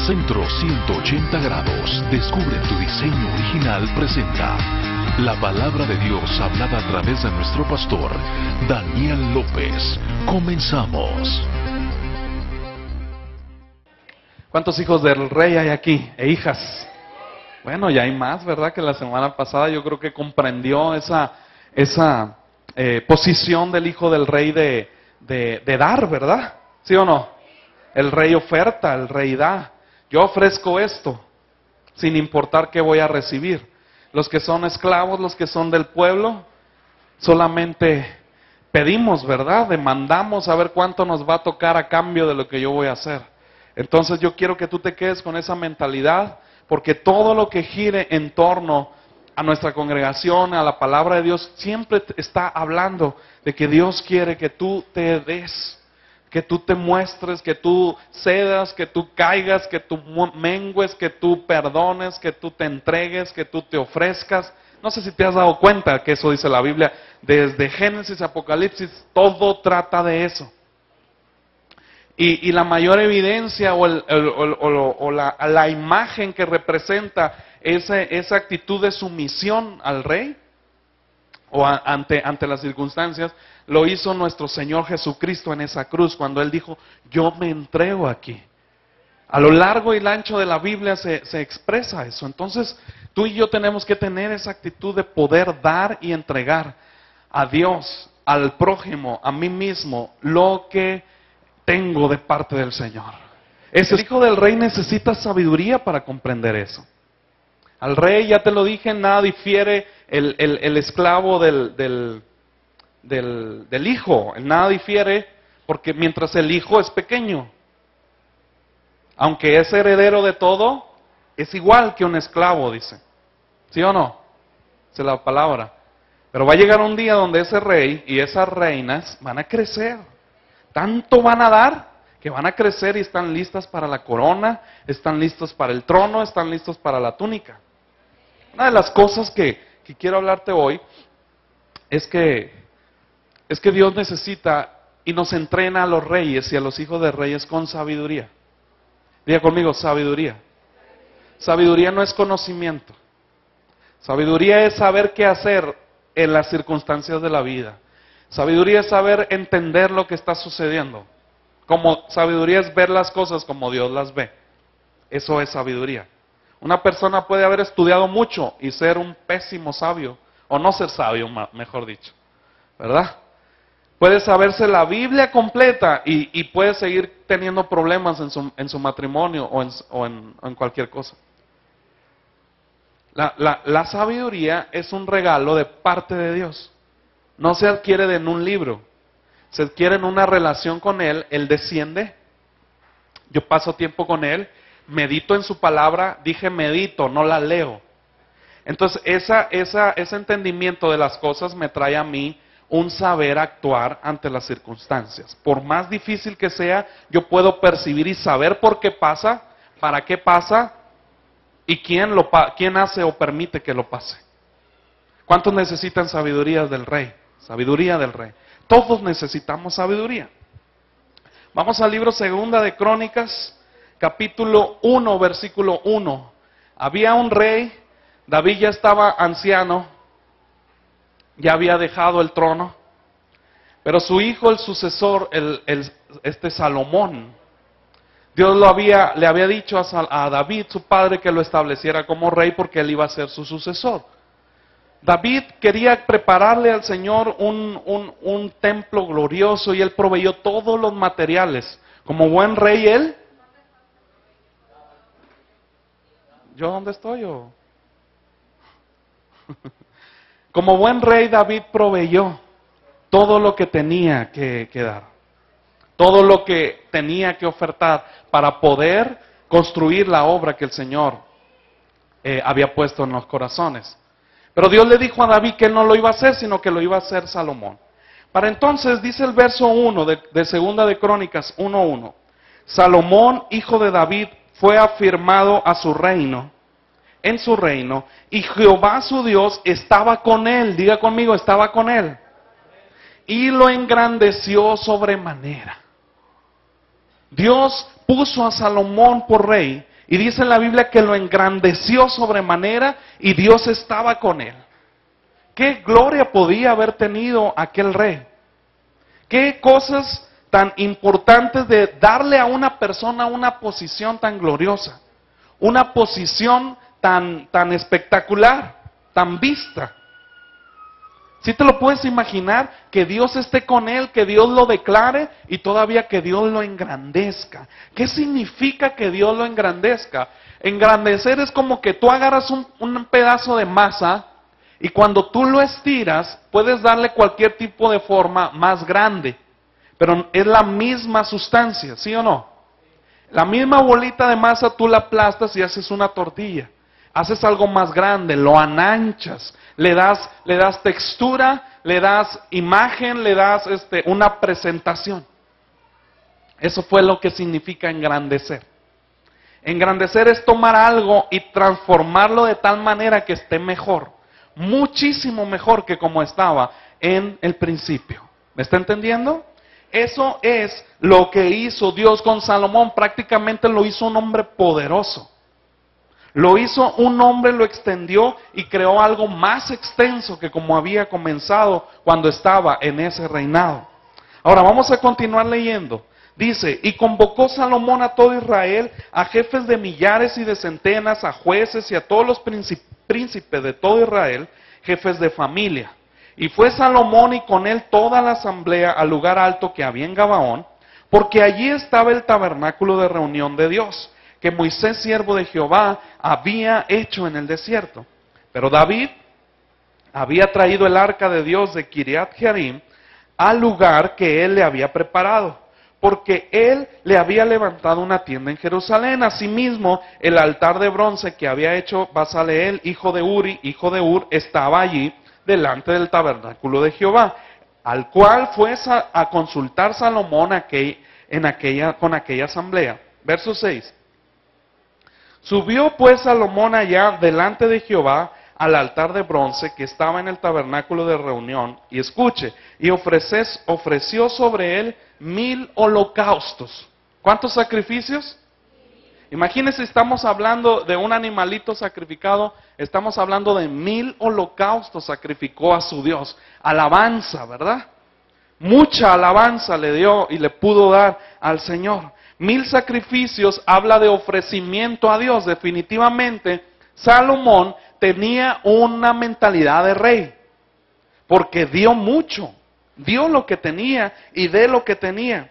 Centro 180 grados, descubre tu diseño original, presenta la palabra de Dios hablada a través de nuestro pastor, Daniel López. Comenzamos. ¿Cuántos hijos del rey hay aquí? E hijas. Bueno, ya hay más, ¿verdad? Que la semana pasada yo creo que comprendió esa posición del hijo del rey de dar, ¿verdad? ¿Sí o no? El rey oferta, el rey da. Yo ofrezco esto, sin importar qué voy a recibir. Los que son esclavos, los que son del pueblo, solamente pedimos, ¿verdad? Demandamos a ver cuánto nos va a tocar a cambio de lo que yo voy a hacer. Entonces yo quiero que tú te quedes con esa mentalidad, porque todo lo que gire en torno a nuestra congregación, a la palabra de Dios, siempre está hablando de que Dios quiere que tú te des, que tú te muestres, que tú cedas, que tú caigas, que tú mengues, que tú perdones, que tú te entregues, que tú te ofrezcas. No sé si te has dado cuenta que eso dice la Biblia, desde Génesis, Apocalipsis, todo trata de eso. Y la mayor evidencia o la imagen que representa esa actitud de sumisión al rey o ante las circunstancias, lo hizo nuestro Señor Jesucristo en esa cruz, cuando Él dijo, yo me entrego aquí. A lo largo y ancho de la Biblia se expresa eso. Entonces, tú y yo tenemos que tener esa actitud de poder dar y entregar a Dios, al prójimo, a mí mismo, lo que tengo de parte del Señor. El hijo del rey necesita sabiduría para comprender eso. Al rey, ya te lo dije, nada difiere el esclavo del hijo. Nada difiere porque mientras el hijo es pequeño, aunque es heredero de todo, es igual que un esclavo, dice. ¿Sí o no? Esa es la palabra. Pero va a llegar un día donde ese rey y esas reinas van a crecer. Tanto van a dar que van a crecer y están listas para la corona, están listos para el trono, están listos para la túnica. Una de las cosas que quiero hablarte hoy es que Dios necesita y nos entrena a los reyes y a los hijos de reyes con sabiduría. Diga conmigo, sabiduría. Sabiduría no es conocimiento. Sabiduría es saber qué hacer en las circunstancias de la vida. Sabiduría es saber entender lo que está sucediendo. Como sabiduría es ver las cosas como Dios las ve. Eso es sabiduría. Una persona puede haber estudiado mucho y ser un pésimo sabio, o no ser sabio, mejor dicho, ¿verdad? Puede saberse la Biblia completa y puede seguir teniendo problemas en su matrimonio o en cualquier cosa. La sabiduría es un regalo de parte de Dios. No se adquiere en un libro, se adquiere en una relación con Él. Él desciende, yo paso tiempo con Él, medito en su palabra. Dije medito, no la leo. Entonces ese entendimiento de las cosas me trae a mí un saber actuar ante las circunstancias. Por más difícil que sea, yo puedo percibir y saber por qué pasa, para qué pasa y quién hace o permite que lo pase. ¿Cuántos necesitan sabiduría del rey? Sabiduría del rey. Todos necesitamos sabiduría. Vamos al libro Segunda de Crónicas, capítulo 1, versículo 1. Había un rey, David ya estaba anciano, ya había dejado el trono, pero su hijo, el sucesor, Salomón, Dios le había dicho a David, su padre, que lo estableciera como rey porque él iba a ser su sucesor. David quería prepararle al Señor un templo glorioso y él proveyó todos los materiales. Como buen rey él. ¿Yo dónde estoy? Como buen rey David proveyó todo lo que tenía que dar. Todo lo que tenía que ofertar para poder construir la obra que el Señor había puesto en los corazones. Pero Dios le dijo a David que él no lo iba a hacer, sino que lo iba a hacer Salomón. Para entonces, dice el verso 1 de Segunda de Crónicas 1:1, Salomón, hijo de David, fue afirmado a su reino, en su reino, y Jehová su Dios estaba con él. Diga conmigo, estaba con él. Y lo engrandeció sobremanera. Dios puso a Salomón por rey Y dice en la Biblia que lo engrandeció sobremanera y Dios estaba con él. ¿Qué gloria podía haber tenido aquel rey? ¿Qué cosas tan importantes de darle a una persona una posición tan gloriosa? Una posición tan espectacular, tan vista. ¿Sí te lo puedes imaginar? Que Dios esté con él, que Dios lo declare y todavía que Dios lo engrandezca. ¿Qué significa que Dios lo engrandezca? Engrandecer es como que tú agarras un pedazo de masa y cuando tú lo estiras puedes darle cualquier tipo de forma más grande. Pero es la misma sustancia, ¿sí o no? La misma bolita de masa tú la aplastas y haces una tortilla. Haces algo más grande, lo ananchas, le das textura, le das imagen, le das una presentación. Eso fue lo que significa engrandecer. Engrandecer es tomar algo y transformarlo de tal manera que esté mejor, muchísimo mejor que como estaba en el principio. ¿Me está entendiendo? Eso es lo que hizo Dios con Salomón. Prácticamente lo hizo un hombre poderoso. Lo hizo un hombre, lo extendió y creó algo más extenso que como había comenzado cuando estaba en ese reinado. Ahora vamos a continuar leyendo. Dice, y convocó Salomón a todo Israel, a jefes de millares y de centenas, a jueces y a todos los príncipes de todo Israel, jefes de familia. Y fue Salomón y con él toda la asamblea al lugar alto que había en Gabaón, porque allí estaba el tabernáculo de reunión de Dios, que Moisés, siervo de Jehová, había hecho en el desierto. Pero David había traído el arca de Dios de Kiriat Jearim al lugar que él le había preparado, porque él le había levantado una tienda en Jerusalén. Asimismo, el altar de bronce que había hecho Basaleel, hijo de Uri, hijo de Ur, estaba allí delante del tabernáculo de Jehová, al cual fue a consultar Salomón con aquella asamblea. Verso 6. Subió pues Salomón allá delante de Jehová al altar de bronce que estaba en el tabernáculo de reunión, y escuche, y ofreció sobre él 1000 holocaustos. ¿Cuántos sacrificios? Imagínense, estamos hablando de un animalito sacrificado, estamos hablando de 1000 holocaustos sacrificó a su Dios. Alabanza, ¿verdad? Mucha alabanza le dio y le pudo dar al Señor. 1000 sacrificios habla de ofrecimiento a Dios. Definitivamente, Salomón tenía una mentalidad de rey, porque dio mucho, dio lo que tenía y de lo que tenía.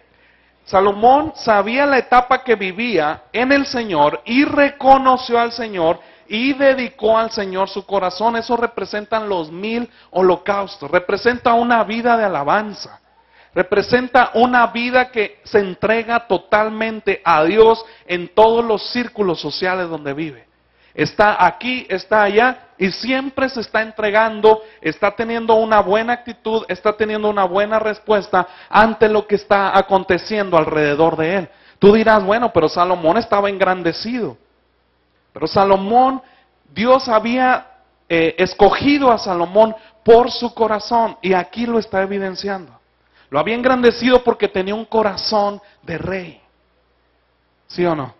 Salomón sabía la etapa que vivía en el Señor y reconoció al Señor y dedicó al Señor su corazón. Eso representan los 1000 holocaustos, representa una vida de alabanza. Representa una vida que se entrega totalmente a Dios en todos los círculos sociales donde vive. Está aquí, está allá y siempre se está entregando, está teniendo una buena actitud, está teniendo una buena respuesta ante lo que está aconteciendo alrededor de él. Tú dirás, bueno, pero Salomón estaba engrandecido. Pero Salomón, Dios había escogido a Salomón por su corazón y aquí lo está evidenciando. Lo había engrandecido porque tenía un corazón de rey. ¿Sí o no?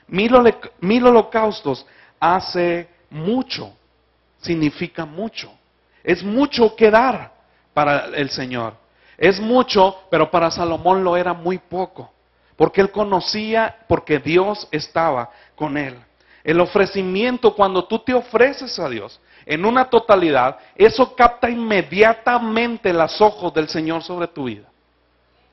1000 holocaustos hace mucho, significa mucho. Es mucho que dar para el Señor. Es mucho, pero para Salomón lo era muy poco. Porque él conocía, porque Dios estaba con él. El ofrecimiento, cuando tú te ofreces a Dios en una totalidad, eso capta inmediatamente los ojos del Señor sobre tu vida.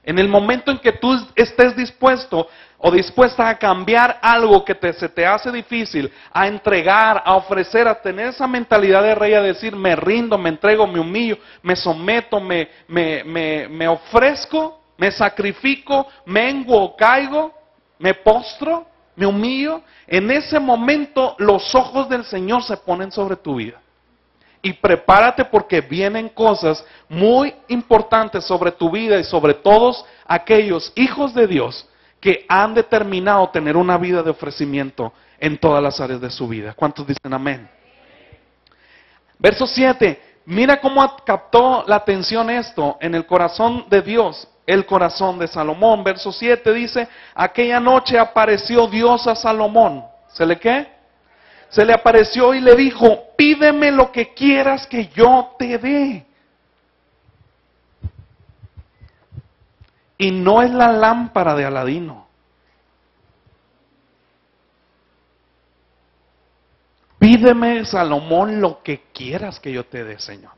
En el momento en que tú estés dispuesto o dispuesta a cambiar algo que se te hace difícil, a entregar, a ofrecer, a tener esa mentalidad de rey, a decir, me rindo, me entrego, me humillo, me someto, me ofrezco, me sacrifico, menguo, caigo, me postro, me humillo, en ese momento los ojos del Señor se ponen sobre tu vida. Y prepárate porque vienen cosas muy importantes sobre tu vida y sobre todos aquellos hijos de Dios que han determinado tener una vida de ofrecimiento en todas las áreas de su vida. ¿Cuántos dicen amén? Verso 7. Mira cómo captó la atención esto en el corazón de Dios. el corazón de Salomón. Verso 7 dice, aquella noche apareció Dios a Salomón. ¿Se le qué? Se le apareció y le dijo, pídeme lo que quieras que yo te dé. Y no es la lámpara de Aladino. Pídeme, Salomón, lo que quieras que yo te dé, Señor.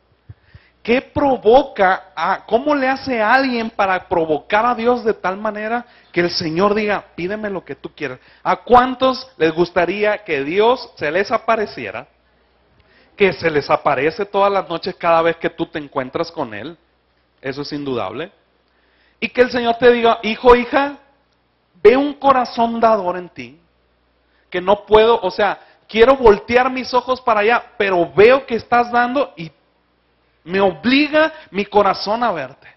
¿Qué provoca? ¿Cómo le hace a alguien para provocar a Dios de tal manera que el Señor diga, pídeme lo que tú quieras? ¿A cuántos les gustaría que Dios se les apareciera? Que se les aparece todas las noches cada vez que tú te encuentras con Él. Eso es indudable. Y que el Señor te diga, hijo, hija, ve un corazón dador en ti. Que no puedo, o sea, quiero voltear mis ojos para allá, pero veo que estás dando y me obliga mi corazón a verte.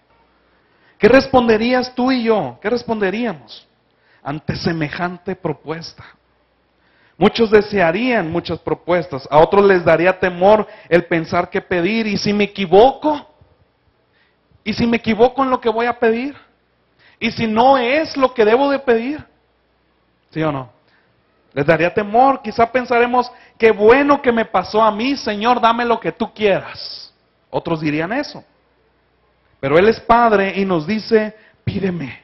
¿Qué responderías tú y yo? ¿Qué responderíamos ante semejante propuesta? Muchos desearían muchas propuestas, a otros les daría temor el pensar qué pedir. ¿Y si me equivoco? ¿Y si me equivoco en lo que voy a pedir? ¿Y si no es lo que debo de pedir? ¿Sí o no? Les daría temor, quizá pensaremos, qué bueno que me pasó a mí, Señor, dame lo que tú quieras. Otros dirían eso. Pero Él es Padre y nos dice, pídeme.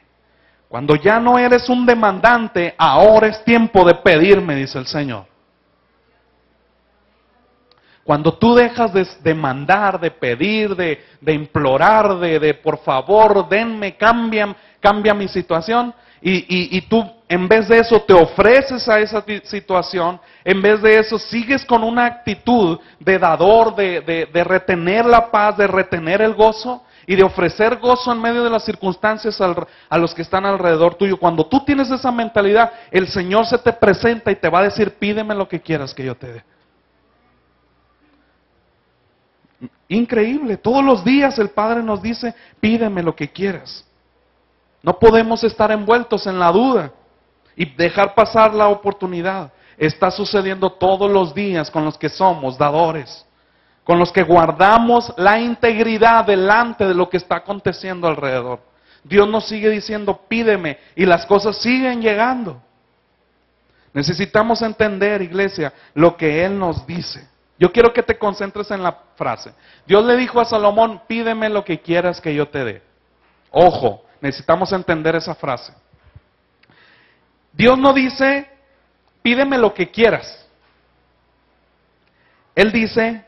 Cuando ya no eres un demandante, ahora es tiempo de pedirme, dice el Señor. Cuando tú dejas de demandar, de pedir, de implorar, de por favor, denme, cambia mi situación, y tú en vez de eso te ofreces a esa situación, en vez de eso sigues con una actitud de dador, de retener la paz, de retener el gozo y de ofrecer gozo en medio de las circunstancias a los que están alrededor tuyo. Cuando tú tienes esa mentalidad, el Señor se te presenta y te va a decir, pídeme lo que quieras que yo te dé. Increíble, todos los días el Padre nos dice, pídeme lo que quieras. No podemos estar envueltos en la duda y dejar pasar la oportunidad. Está sucediendo todos los días con los que somos dadores, con los que guardamos la integridad delante de lo que está aconteciendo alrededor. Dios nos sigue diciendo, pídeme, y las cosas siguen llegando. Necesitamos entender, iglesia, lo que Él nos dice. Yo quiero que te concentres en la frase. Dios le dijo a Salomón, pídeme lo que quieras que yo te dé. Ojo, necesitamos entender esa frase. Dios no dice, pídeme lo que quieras. Él dice,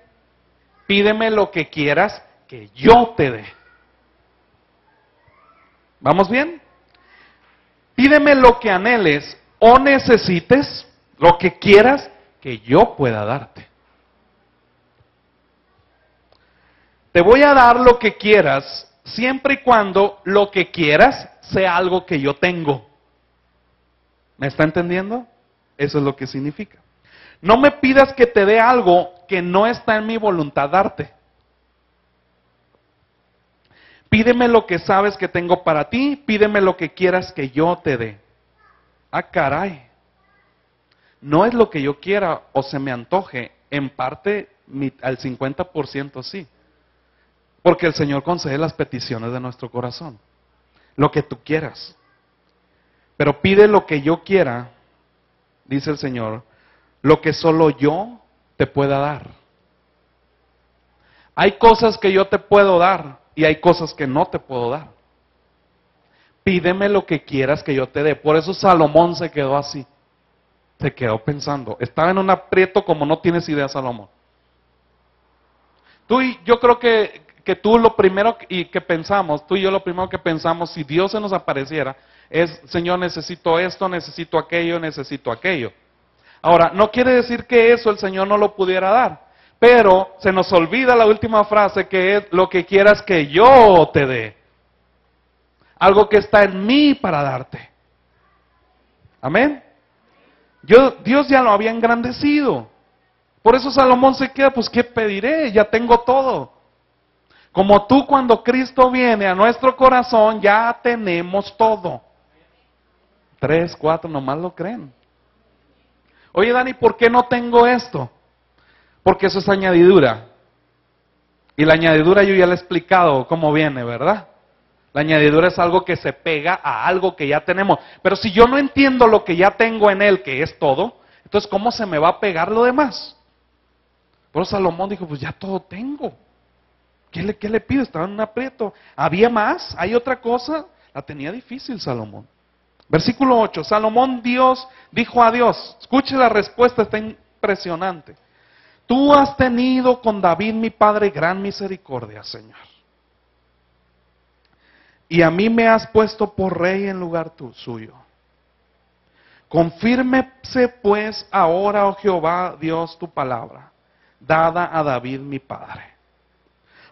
pídeme lo que quieras que yo te dé. ¿Vamos bien? Pídeme lo que anheles o necesites, lo que quieras que yo pueda darte. Te voy a dar lo que quieras, siempre y cuando lo que quieras sea algo que yo tengo. ¿Me está entendiendo? Eso es lo que significa. No me pidas que te dé algo que no está en mi voluntad darte. Pídeme lo que sabes que tengo para ti, pídeme lo que quieras que yo te dé. Ah, caray. No es lo que yo quiera o se me antoje, en parte al 50% sí. Porque el Señor concede las peticiones de nuestro corazón. Lo que tú quieras. Pero pide lo que yo quiera, dice el Señor, lo que solo yo te pueda dar. Hay cosas que yo te puedo dar y hay cosas que no te puedo dar. Pídeme lo que quieras que yo te dé. Por eso Salomón se quedó así. Se quedó pensando. Estaba en un aprieto como no tienes idea, Salomón. Yo creo que tú lo primero que pensamos, tú y yo lo primero que pensamos, si Dios se nos apareciera, es, Señor, necesito esto, necesito aquello, necesito aquello. Ahora, no quiere decir que eso el Señor no lo pudiera dar, pero se nos olvida la última frase, que es lo que quieras que yo te dé. Algo que está en mí para darte. Amén. Dios ya lo había engrandecido. Por eso Salomón se queda, pues ¿qué pediré? Ya tengo todo. Como tú, cuando Cristo viene a nuestro corazón, ya tenemos todo. 3, 4, nomás lo creen. Oye, Dani, ¿por qué no tengo esto? Porque eso es añadidura. Y la añadidura yo ya le he explicado cómo viene, ¿verdad? La añadidura es algo que se pega a algo que ya tenemos. Pero si yo no entiendo lo que ya tengo en él, que es todo, entonces ¿cómo se me va a pegar lo demás? Por eso Salomón dijo, pues ya todo tengo. ¿Qué le pido? Estaba en un aprieto. ¿Había más? ¿Hay otra cosa? La tenía difícil Salomón. Versículo 8. Salomón dijo a Dios, escuche la respuesta, está impresionante. Tú has tenido con David mi padre gran misericordia, Señor. Y a mí me has puesto por rey en lugar suyo. Confírmese pues ahora, oh Jehová, Dios, tu palabra, dada a David mi padre.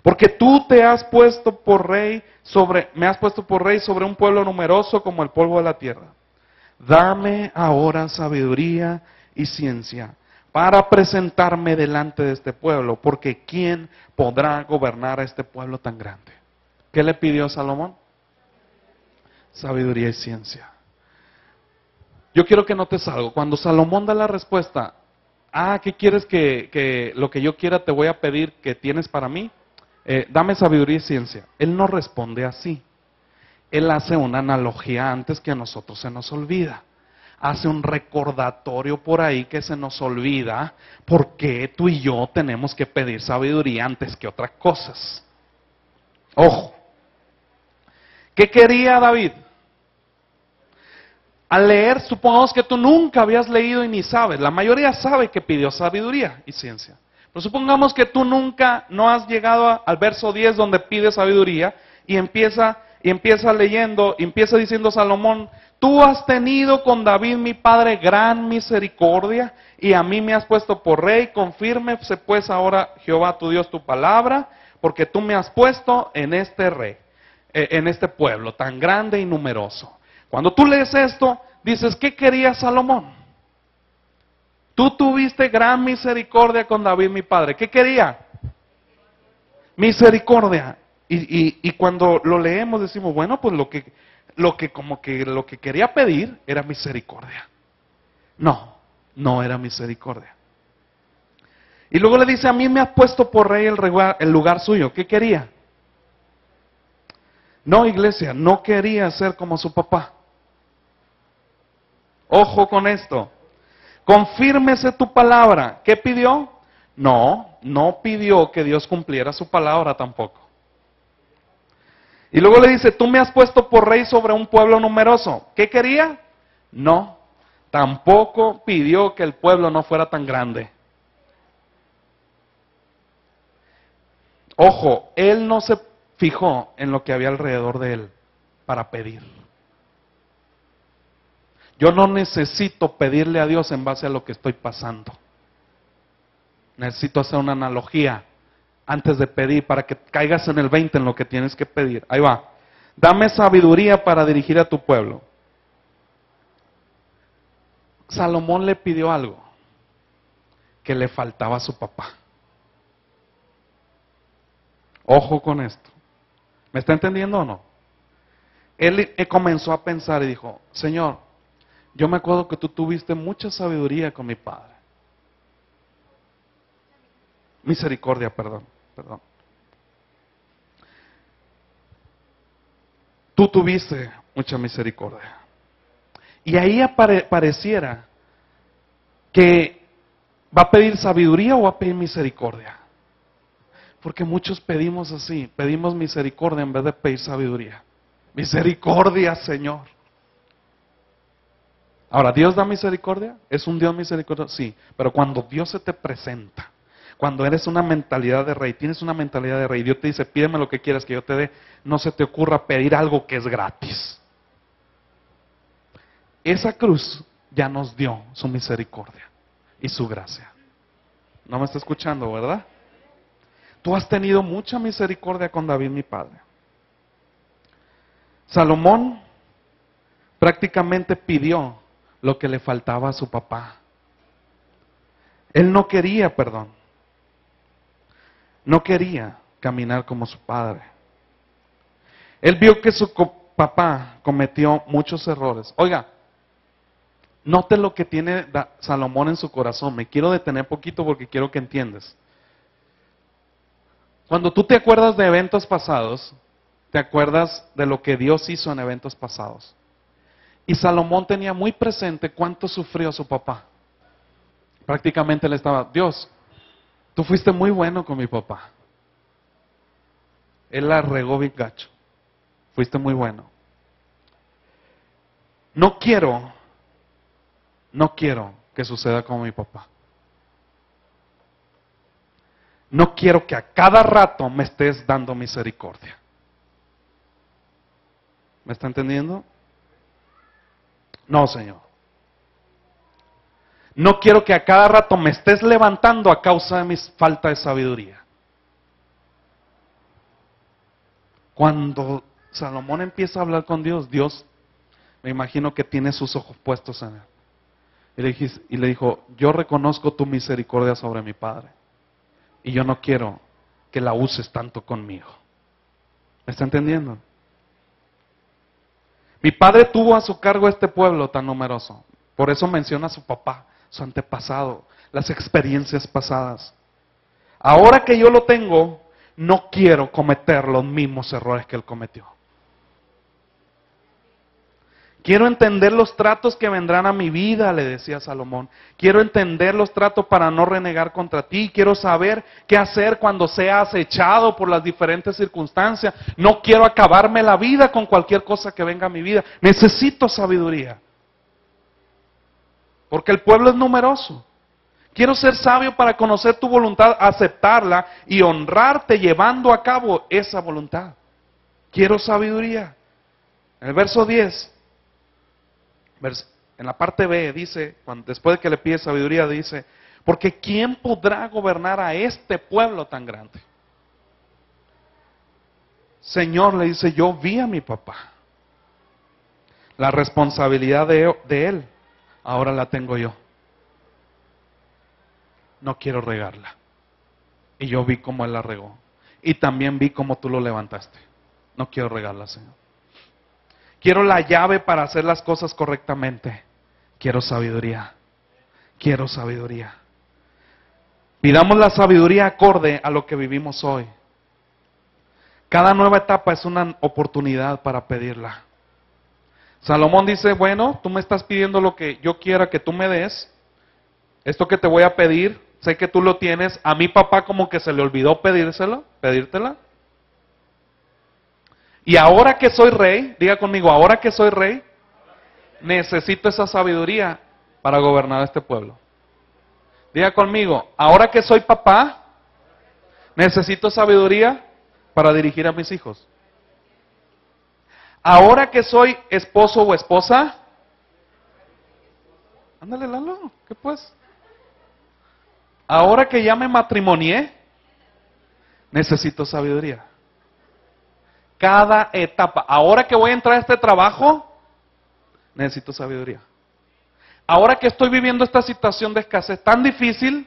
Porque tú me has puesto por rey sobre un pueblo numeroso como el polvo de la tierra. Dame ahora sabiduría y ciencia para presentarme delante de este pueblo, porque ¿quién podrá gobernar a este pueblo tan grande? ¿Qué le pidió Salomón? Sabiduría y ciencia. Yo quiero que notes algo. Cuando Salomón da la respuesta, ¿qué quieres que lo que yo quiera te voy a pedir que tienes para mí? Dame sabiduría y ciencia. Él no responde así. Él hace una analogía antes que a nosotros se nos olvida. Hace un recordatorio por ahí que se nos olvida porque tú y yo tenemos que pedir sabiduría antes que otras cosas. Ojo. ¿Qué quería David? Al leer, supongamos que tú nunca habías leído y ni sabes. La mayoría sabe que pidió sabiduría y ciencia. Pero supongamos que tú nunca no has llegado al verso 10 donde pide sabiduría y empieza leyendo, empieza diciendo Salomón, tú has tenido con David mi padre gran misericordia y a mí me has puesto por rey, confírmese pues ahora Jehová tu Dios tu palabra, porque tú me has puesto en este rey, en este pueblo tan grande y numeroso. Cuando tú lees esto, dices, ¿qué quería Salomón? Tú tuviste gran misericordia con David mi padre. ¿Qué quería? Misericordia. Y cuando lo leemos decimos, bueno, pues lo que quería pedir era misericordia. No era misericordia. Y luego le dice, a mí me has puesto por rey el lugar suyo. ¿Qué quería? No, iglesia, no quería ser como su papá. Ojo con esto. Confírmese tu palabra. ¿Qué pidió? No pidió que Dios cumpliera su palabra tampoco. Y luego le dice, tú me has puesto por rey sobre un pueblo numeroso. ¿Qué quería? No, tampoco pidió que el pueblo no fuera tan grande. Ojo, él no se fijó en lo que había alrededor de él para pedir. Yo no necesito pedirle a Dios en base a lo que estoy pasando. Necesito hacer una analogía antes de pedir para que caigas en el 20 en lo que tienes que pedir. Ahí va. Dame sabiduría para dirigir a tu pueblo. Salomón le pidió algo que le faltaba a su papá. Ojo con esto. ¿Me está entendiendo o no? Él comenzó a pensar y dijo, Señor, yo me acuerdo que tú tuviste mucha sabiduría con mi padre. Misericordia, perdón. Tú tuviste mucha misericordia. Y ahí pareciera que va a pedir sabiduría o va a pedir misericordia. Porque muchos pedimos así, pedimos misericordia en vez de pedir sabiduría. Misericordia, Señor. Ahora, ¿Dios da misericordia? ¿Es un Dios misericordioso? Sí, pero cuando Dios se te presenta, cuando eres una mentalidad de rey, tienes una mentalidad de rey, Dios te dice, pídeme lo que quieras que yo te dé, no se te ocurra pedir algo que es gratis. Esa cruz ya nos dio su misericordia y su gracia. ¿No me está escuchando, verdad? Tú has tenido mucha misericordia con David, mi padre. Salomón prácticamente pidió lo que le faltaba a su papá. Él no quería perdón. No quería caminar como su padre. Él vio que su papá cometió muchos errores. Oiga, note lo que tiene Salomón en su corazón. Me quiero detener poquito porque quiero que entiendas. Cuando tú te acuerdas de eventos pasados, te acuerdas de lo que Dios hizo en eventos pasados. Y Salomón tenía muy presente cuánto sufrió su papá. Prácticamente le estaba, Dios, tú fuiste muy bueno con mi papá. Él la regó bien gacho. Fuiste muy bueno. No quiero que suceda como mi papá. No quiero que a cada rato me estés dando misericordia. ¿Me está entendiendo? No, Señor. No quiero que a cada rato me estés levantando a causa de mi falta de sabiduría. Cuando Salomón empieza a hablar con Dios, Dios me imagino que tiene sus ojos puestos en él. Y le dijo, yo reconozco tu misericordia sobre mi padre. Y yo no quiero que la uses tanto conmigo. ¿Me está entendiendo? Mi padre tuvo a su cargo este pueblo tan numeroso. Por eso menciona a su papá, su antepasado, las experiencias pasadas. Ahora que yo lo tengo, no quiero cometer los mismos errores que él cometió. Quiero entender los tratos que vendrán a mi vida, le decía Salomón. Quiero entender los tratos para no renegar contra ti. Quiero saber qué hacer cuando sea acechado por las diferentes circunstancias. No quiero acabarme la vida con cualquier cosa que venga a mi vida. Necesito sabiduría. Porque el pueblo es numeroso. Quiero ser sabio para conocer tu voluntad, aceptarla y honrarte llevando a cabo esa voluntad. Quiero sabiduría. En el verso 10. En la parte B dice, después de que le pide sabiduría, dice, porque ¿quién podrá gobernar a este pueblo tan grande? Señor, le dice, yo vi a mi papá. La responsabilidad de él, ahora la tengo yo. No quiero regarla. Y yo vi cómo él la regó. Y también vi cómo tú lo levantaste. No quiero regarla, Señor. Quiero la llave para hacer las cosas correctamente. Quiero sabiduría. Quiero sabiduría. Pidamos la sabiduría acorde a lo que vivimos hoy. Cada nueva etapa es una oportunidad para pedirla. Salomón dice, bueno, tú me estás pidiendo lo que yo quiera que tú me des. Esto que te voy a pedir, sé que tú lo tienes. A mi papá como que se le olvidó pedírtela. Y ahora que soy rey, diga conmigo, ahora que soy rey, necesito esa sabiduría para gobernar este pueblo. Diga conmigo, ahora que soy papá, necesito sabiduría para dirigir a mis hijos. Ahora que soy esposo o esposa, ándale Lalo, ¿qué pues? Ahora que ya me matrimonié, necesito sabiduría. Cada etapa. Ahora que voy a entrar a este trabajo, necesito sabiduría. Ahora que estoy viviendo esta situación de escasez tan difícil,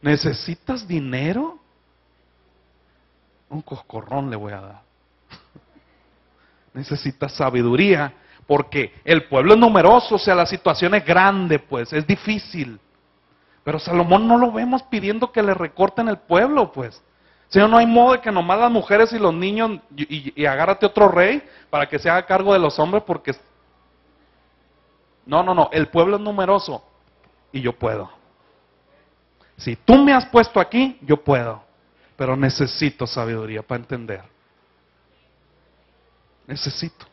¿necesitas dinero? Un coscorrón le voy a dar. Necesitas sabiduría, porque el pueblo es numeroso, o sea, la situación es grande, pues, es difícil. Pero Salomón no lo vemos pidiendo que le recorten el pueblo, pues. Señor, no hay modo de que nomás las mujeres y los niños y agárrate otro rey para que se haga cargo de los hombres porque... No, el pueblo es numeroso y yo puedo. Si tú me has puesto aquí, yo puedo, pero necesito sabiduría para entender. Necesito.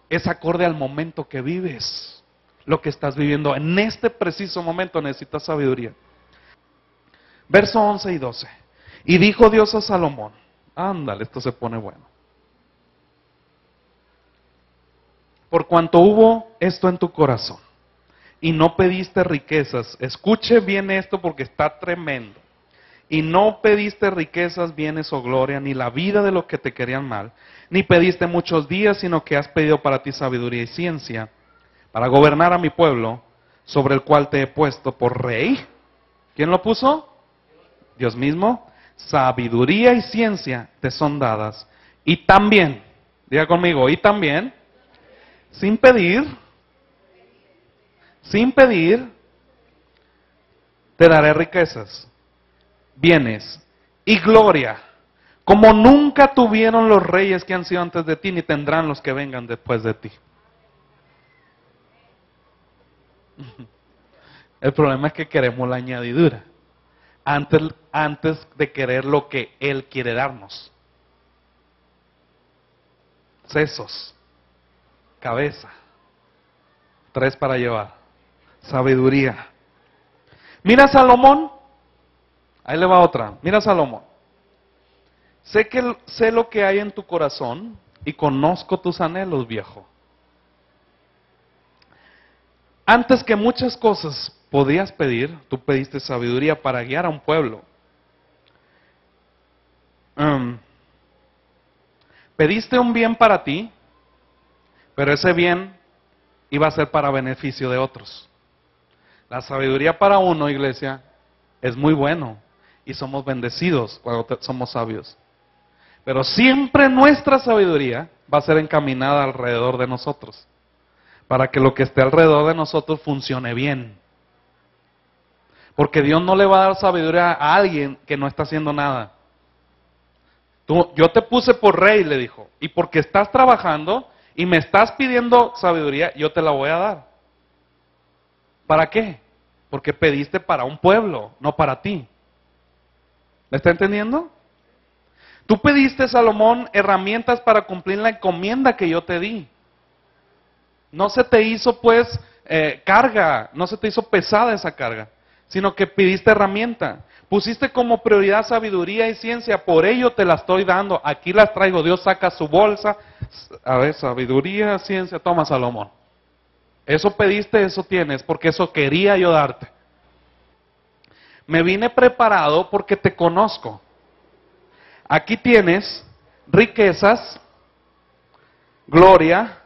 Es acorde al momento que vives, lo que estás viviendo. En este preciso momento necesitas sabiduría. Verso 11 y 12. Y dijo Dios a Salomón, ándale, esto se pone bueno. Por cuanto hubo esto en tu corazón y no pediste riquezas, escuche bien esto porque está tremendo. Y no pediste riquezas, bienes o gloria, ni la vida de los que te querían mal, ni pediste muchos días, sino que has pedido para ti sabiduría y ciencia, para gobernar a mi pueblo, sobre el cual te he puesto por rey. ¿Quién lo puso? Dios mismo. Sabiduría y ciencia te son dadas. Y también, diga conmigo, y también, sin pedir, te daré riquezas, bienes y gloria, como nunca tuvieron los reyes que han sido antes de ti, ni tendrán los que vengan después de ti. El problema es que queremos la añadidura antes de querer lo que Él quiere darnos. Sesos, cabeza, 3 para llevar, sabiduría. Mira Salomón, ahí le va otra, mira Salomón. Sé lo que hay en tu corazón y conozco tus anhelos, viejo. Antes que muchas cosas podías pedir, tú pediste sabiduría para guiar a un pueblo. Pediste un bien para ti, pero ese bien iba a ser para beneficio de otros. La sabiduría para uno, iglesia, es muy bueno y somos bendecidos cuando somos sabios. Pero siempre nuestra sabiduría va a ser encaminada alrededor de nosotros, para que lo que esté alrededor de nosotros funcione bien. Porque Dios no le va a dar sabiduría a alguien que no está haciendo nada. Yo te puse por rey, le dijo, y porque estás trabajando y me estás pidiendo sabiduría, yo te la voy a dar. ¿Para qué? Porque pediste para un pueblo, no para ti. ¿Me está entendiendo? Tú pediste, Salomón, herramientas para cumplir la encomienda que yo te di. No se te hizo pues carga, no se te hizo pesada esa carga, sino que pidiste herramienta. Pusiste como prioridad sabiduría y ciencia, por ello te la estoy dando. Aquí las traigo, Dios saca su bolsa. A ver, sabiduría, ciencia, toma Salomón. Eso pediste, eso tienes, porque eso quería yo darte. Me vine preparado porque te conozco. Aquí tienes riquezas, gloria,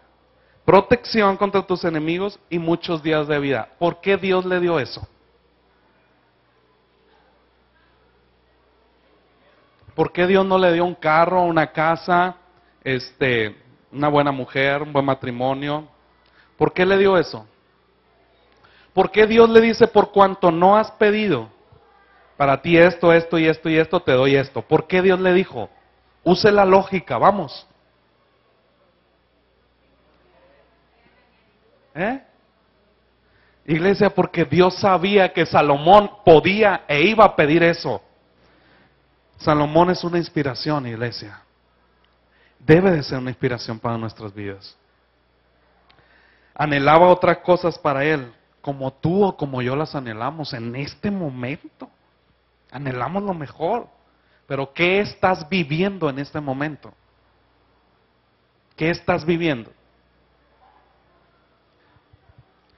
protección contra tus enemigos y muchos días de vida. ¿Por qué Dios le dio eso? ¿Por qué Dios no le dio un carro, una casa, una buena mujer, un buen matrimonio? ¿Por qué le dio eso? ¿Por qué Dios le dice, por cuanto no has pedido, para ti esto, esto y esto y esto, te doy esto? ¿Por qué Dios le dijo? Use la lógica, vamos. Iglesia, porque Dios sabía que Salomón podía e iba a pedir eso. Salomón es una inspiración, iglesia. Debe de ser una inspiración para nuestras vidas. Anhelaba otras cosas para él, como tú o como yo las anhelamos en este momento. Anhelamos lo mejor. Pero ¿qué estás viviendo en este momento? ¿Qué estás viviendo?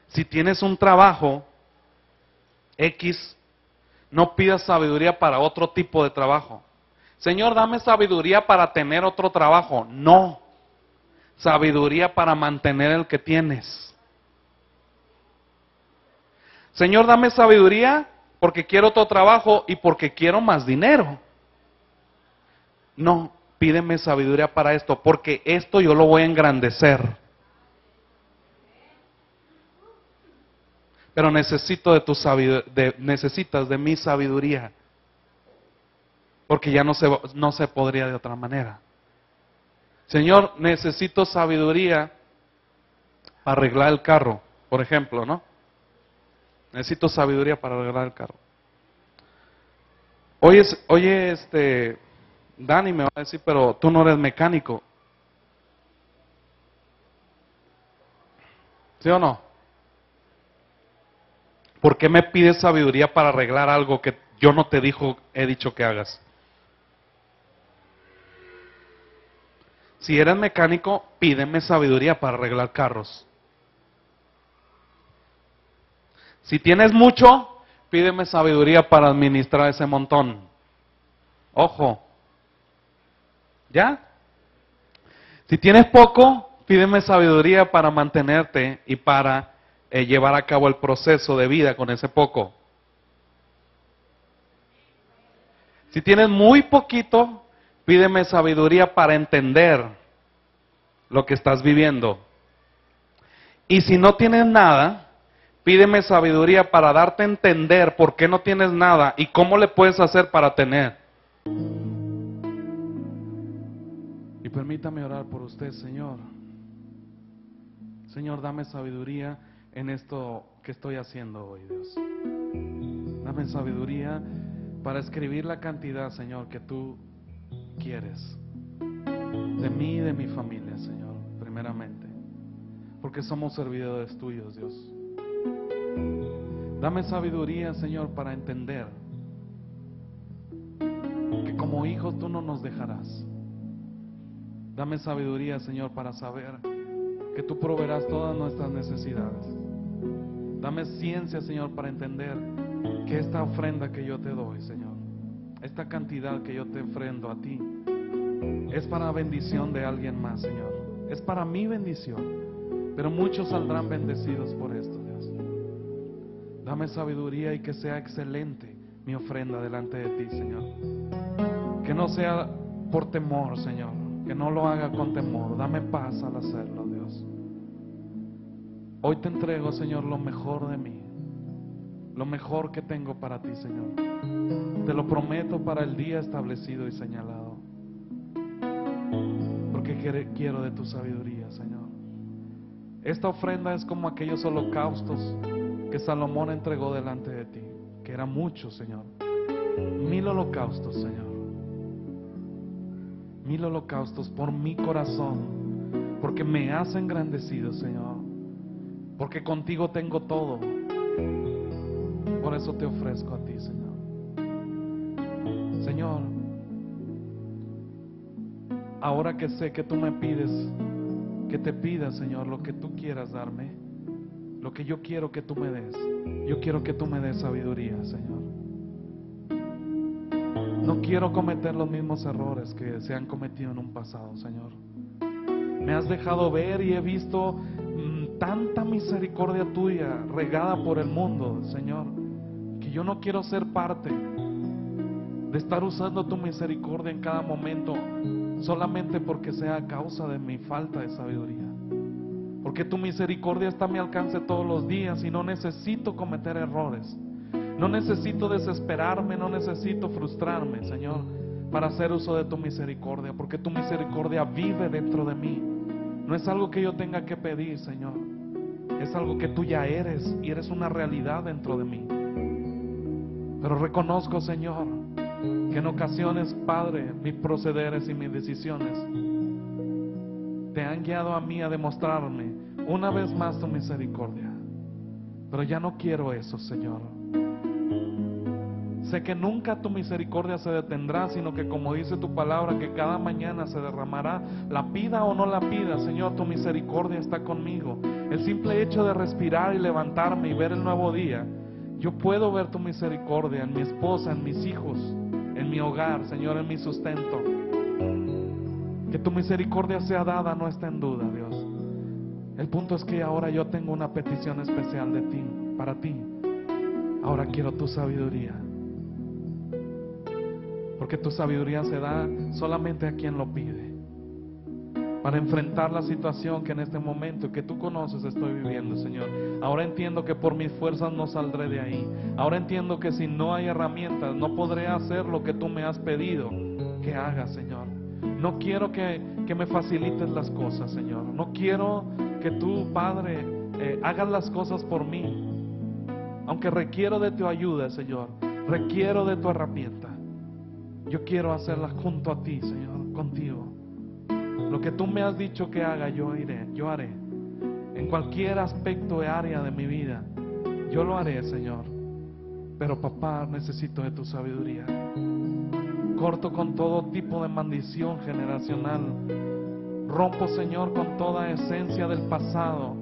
Si tienes un trabajo X, no pidas sabiduría para otro tipo de trabajo. Señor, dame sabiduría para tener otro trabajo. No. Sabiduría para mantener el que tienes. Señor, dame sabiduría porque quiero otro trabajo y porque quiero más dinero. No, pídeme sabiduría para esto, porque esto yo lo voy a engrandecer. Pero necesito de tu sabiduría, necesitas de mi sabiduría. Porque ya no se podría de otra manera. Señor, necesito sabiduría para arreglar el carro, por ejemplo, ¿no? Necesito sabiduría para arreglar el carro. Oye, Dani me va a decir, pero tú no eres mecánico. ¿Sí o no? ¿Por qué me pides sabiduría para arreglar algo que yo no te he dicho que hagas? Si eres mecánico, pídeme sabiduría para arreglar carros. Si tienes mucho, pídeme sabiduría para administrar ese montón. Ojo. ¿Ya? Si tienes poco, pídeme sabiduría para mantenerte y para llevar a cabo el proceso de vida con ese poco. Si tienes muy poquito, pídeme sabiduría para entender lo que estás viviendo. Y si no tienes nada, pídeme sabiduría para darte a entender por qué no tienes nada y cómo le puedes hacer para tener. Y permítame orar por usted, Señor. Señor, dame sabiduría en esto que estoy haciendo hoy, Dios. Dame sabiduría para escribir la cantidad, Señor, que tú quieres de mí y de mi familia, Señor, primeramente, porque somos servidores tuyos, Dios. Dame sabiduría, Señor, para entender que como hijos tú no nos dejarás. Dame sabiduría, Señor, para saber que tú proveerás todas nuestras necesidades. Dame ciencia, Señor, para entender que esta ofrenda que yo te doy, Señor, esta cantidad que yo te ofrendo a ti, es para bendición de alguien más, Señor. Es para mi bendición, pero muchos saldrán bendecidos por esto, Dios. Dame sabiduría y que sea excelente mi ofrenda delante de ti, Señor. Que no sea por temor, Señor, que no lo haga con temor. Dame paz al hacerlo, Dios. Hoy te entrego, Señor, lo mejor de mí, lo mejor que tengo para ti, Señor. Te lo prometo para el día establecido y señalado, porque quiero de tu sabiduría, Señor. Esta ofrenda es como aquellos holocaustos que Salomón entregó delante de ti, que eran muchos, Señor. 1000 holocaustos, Señor. 1000 holocaustos por mi corazón, porque me has engrandecido, Señor. Porque contigo tengo todo. Por eso te ofrezco a ti, Señor. Señor, ahora que sé que tú me pides, que te pida, Señor, lo que tú quieras darme, lo que yo quiero que tú me des, yo quiero que tú me des sabiduría, Señor. No quiero cometer los mismos errores que se han cometido en un pasado, Señor. Me has dejado ver y he visto tanta misericordia tuya regada por el mundo, Señor, que yo no quiero ser parte de estar usando tu misericordia en cada momento solamente porque sea a causa de mi falta de sabiduría. Porque tu misericordia está a mi alcance todos los días y no necesito cometer errores. No necesito desesperarme, no necesito frustrarme, Señor, para hacer uso de tu misericordia, porque tu misericordia vive dentro de mí. No es algo que yo tenga que pedir, Señor. Es algo que tú ya eres y eres una realidad dentro de mí. Pero reconozco, Señor, que en ocasiones, Padre, mis procederes y mis decisiones te han guiado a mí a demostrarme una vez más tu misericordia. Pero ya no quiero eso, Señor. Sé que nunca tu misericordia se detendrá, sino que, como dice tu palabra, que cada mañana se derramará. La pida o no la pida, Señor, tu misericordia está conmigo. El simple hecho de respirar y levantarme y ver el nuevo día, yo puedo ver tu misericordia en mi esposa, en mis hijos, en mi hogar, Señor, en mi sustento. Que tu misericordia sea dada no está en duda, Dios. El punto es que ahora yo tengo una petición especial de ti, para ti. Ahora quiero tu sabiduría. Porque tu sabiduría se da solamente a quien lo pide. Para enfrentar la situación que en este momento que tú conoces estoy viviendo, Señor. Ahora entiendo que por mis fuerzas no saldré de ahí. Ahora entiendo que si no hay herramientas no podré hacer lo que tú me has pedido que haga, Señor. No quiero que me facilites las cosas, Señor. No quiero que tú, Padre, hagas las cosas por mí. Aunque requiero de tu ayuda, Señor. Requiero de tu herramienta. Yo quiero hacerlas junto a ti, Señor, contigo. Lo que tú me has dicho que haga, yo haré. En cualquier aspecto de área de mi vida, yo lo haré, Señor. Pero, papá, necesito de tu sabiduría. Corto con todo tipo de maldición generacional. Rompo, Señor, con toda esencia del pasado,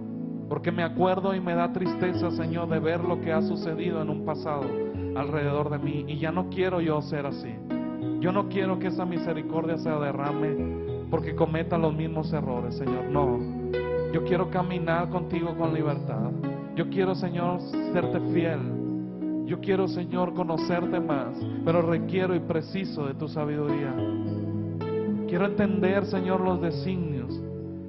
porque me acuerdo y me da tristeza, Señor, de ver lo que ha sucedido en un pasado alrededor de mí. Y ya no quiero yo ser así. Yo no quiero que esa misericordia se derrame porque cometa los mismos errores, Señor. No, yo quiero caminar contigo con libertad. Yo quiero, Señor, serte fiel. Yo quiero, Señor, conocerte más, pero requiero y preciso de tu sabiduría. Quiero entender, Señor, los designios.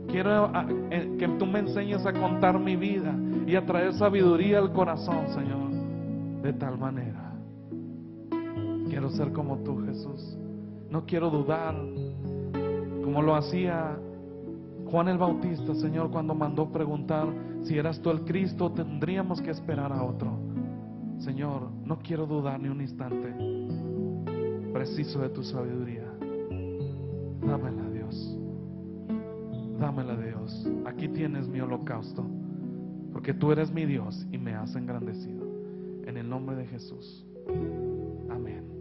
Quiero que tú me enseñes a contar mi vida y a traer sabiduría al corazón, Señor, de tal manera. Quiero ser como tú, Jesús. No quiero dudar, como como lo hacía Juan el Bautista, Señor, cuando mandó preguntar si eras tú el Cristo, tendríamos que esperar a otro. Señor, no quiero dudar ni un instante. Preciso de tu sabiduría. Dámela, Dios. Dámela, Dios. Aquí tienes mi holocausto, porque tú eres mi Dios y me has engrandecido. En el nombre de Jesús. Amén.